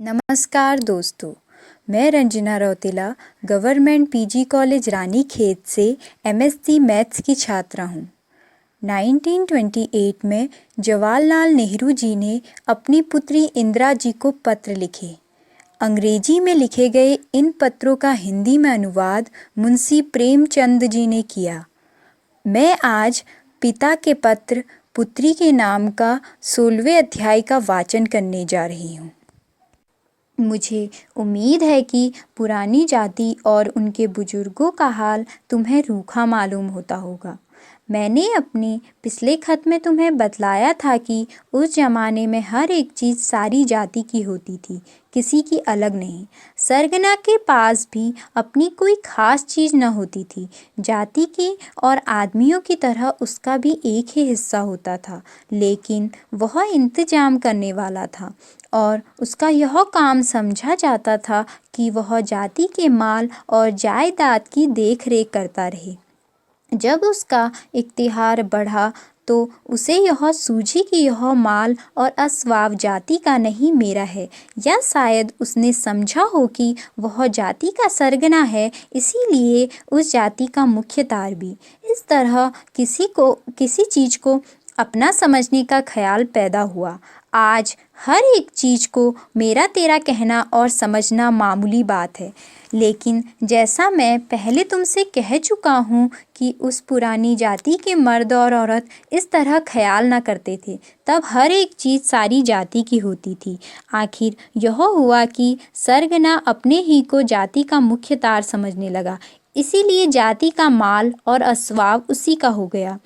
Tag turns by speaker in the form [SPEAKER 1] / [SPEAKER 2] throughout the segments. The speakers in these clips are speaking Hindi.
[SPEAKER 1] नमस्कार दोस्तों, मैं Ranjana Rautela government PG college Ranikhet से एमएससी मैथ्स की छात्रा हूँ। 1928 में जवाहरलाल नेहरू जी ने अपनी पुत्री इंदिरा जी को पत्र लिखे। अंग्रेजी में लिखे गए इन पत्रों का हिंदी में अनुवाद मुंशी प्रेमचंद जी ने किया। मैं आज पिता के पत्र पुत्री के नाम का 16वें अध्याय का वाचन करने जा रही हूँ। मुझे उम्मीद है कि पुरानी जाति और उनके बुजुर्गों का हाल तुम्हें रूखा मालूम होता होगा। मैंने अपने पिछले खत में तुम्हें बतलाया था कि उस ज़माने में हर एक चीज़ सारी जाति की होती थी, किसी की अलग नहीं। सरगना के पास भी अपनी कोई ख़ास चीज़ न होती थी। जाति की और आदमियों की तरह उसका भी एक ही हिस्सा होता था, लेकिन वह इंतजाम करने वाला था और उसका यह काम समझा जाता था कि वह जाति के माल और जायदाद की देख रेख करता रहे। जब उसका इख्तियार बढ़ा तो उसे यह सूझी कि यह माल और अस्वाव जाति का नहीं मेरा है, या शायद उसने समझा हो कि वह जाति का सरगना है, इसीलिए उस जाति का मुख्तार भी। इस तरह किसी चीज़ को अपना समझने का ख्याल पैदा हुआ। आज हर एक चीज़ को मेरा तेरा कहना और समझना मामूली बात है, लेकिन जैसा मैं पहले तुमसे कह चुका हूँ कि उस पुरानी जाति के मर्द और औरत इस तरह ख्याल न करते थे। तब हर एक चीज़ सारी जाति की होती थी। आखिर यह हुआ कि सरगना अपने ही को जाति का मुख्य तार समझने लगा, इसीलिए जाति का माल और अस्वाव उसी का हो गया।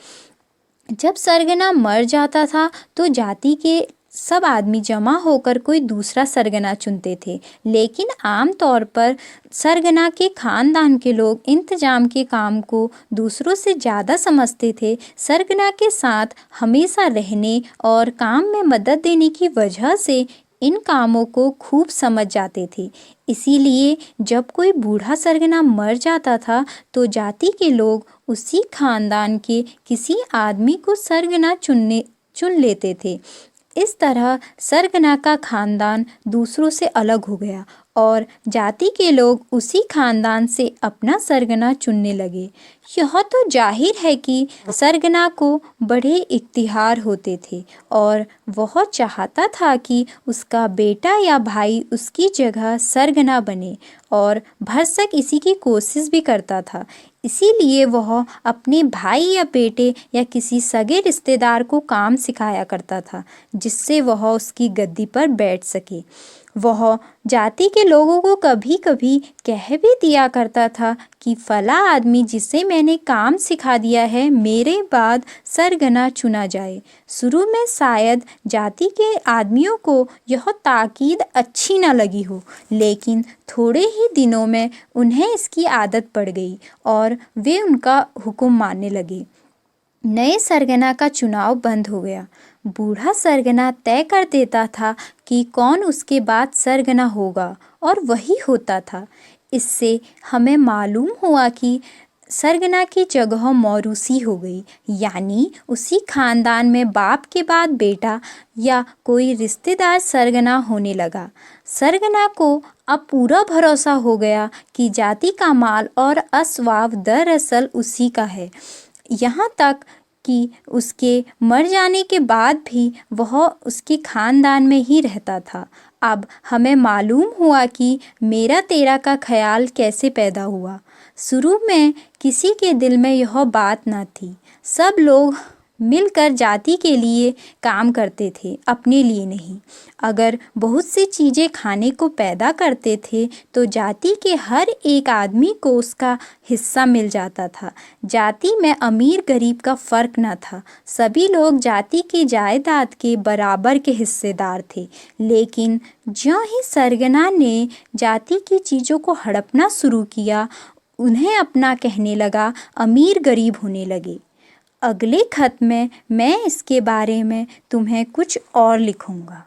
[SPEAKER 1] जब सरगना मर जाता था तो जाति के सब आदमी जमा होकर कोई दूसरा सरगना चुनते थे, लेकिन आम तौर पर सरगना के खानदान के लोग इंतजाम के काम को दूसरों से ज़्यादा समझते थे। सरगना के साथ हमेशा रहने और काम में मदद देने की वजह से इन कामों को खूब समझ जाते थे। इसीलिए जब कोई बूढ़ा सरगना मर जाता था तो जाति के लोग उसी खानदान के किसी आदमी को सरगना चुन लेते थे। इस तरह सरगना का खानदान दूसरों से अलग हो गया और जाति के लोग उसी खानदान से अपना सरगना चुनने लगे। यह तो जाहिर है कि सरगना को बड़े इख्तियार होते थे और वह चाहता था कि उसका बेटा या भाई उसकी जगह सरगना बने, और भरसक इसी की कोशिश भी करता था। इसीलिए वह अपने भाई या बेटे या किसी सगे रिश्तेदार को काम सिखाया करता था, जिससे वह उसकी गद्दी पर बैठ सके। वह जाति के लोगों को कभी कभी कह भी दिया करता था कि फला आदमी जिसे मैंने काम सिखा दिया है, मेरे बाद सरगना चुना जाए। शुरू में शायद जाति के आदमियों को यह ताकीद अच्छी न लगी हो, लेकिन थोड़े ही दिनों में उन्हें इसकी आदत पड़ गई और वे उनका हुक्म मानने लगे। नए सरगना का चुनाव बंद हो गया। बूढ़ा सरगना तय कर देता था कि कौन उसके बाद सरगना होगा, और वही होता था। इससे हमें मालूम हुआ कि सरगना की जगह मौरूसी हो गई, यानी उसी खानदान में बाप के बाद बेटा या कोई रिश्तेदार सरगना होने लगा। सरगना को अब पूरा भरोसा हो गया कि जाति का माल और अस्वाव दरअसल उसी का है, यहाँ तक कि उसके मर जाने के बाद भी वह उसके खानदान में ही रहता था। अब हमें मालूम हुआ कि मेरा तेरा का ख्याल कैसे पैदा हुआ। शुरू में किसी के दिल में यह बात न थी। सब लोग मिलकर जाति के लिए काम करते थे, अपने लिए नहीं। अगर बहुत सी चीज़ें खाने को पैदा करते थे तो जाति के हर एक आदमी को उसका हिस्सा मिल जाता था। जाति में अमीर गरीब का फ़र्क न था, सभी लोग जाति की जायदाद के बराबर के हिस्सेदार थे। लेकिन ज्यों ही सरगना ने जाति की चीज़ों को हड़पना शुरू किया, उन्हें अपना कहने लगा, अमीर गरीब होने लगे। अगले खत में मैं इसके बारे में तुम्हें कुछ और लिखूंगा।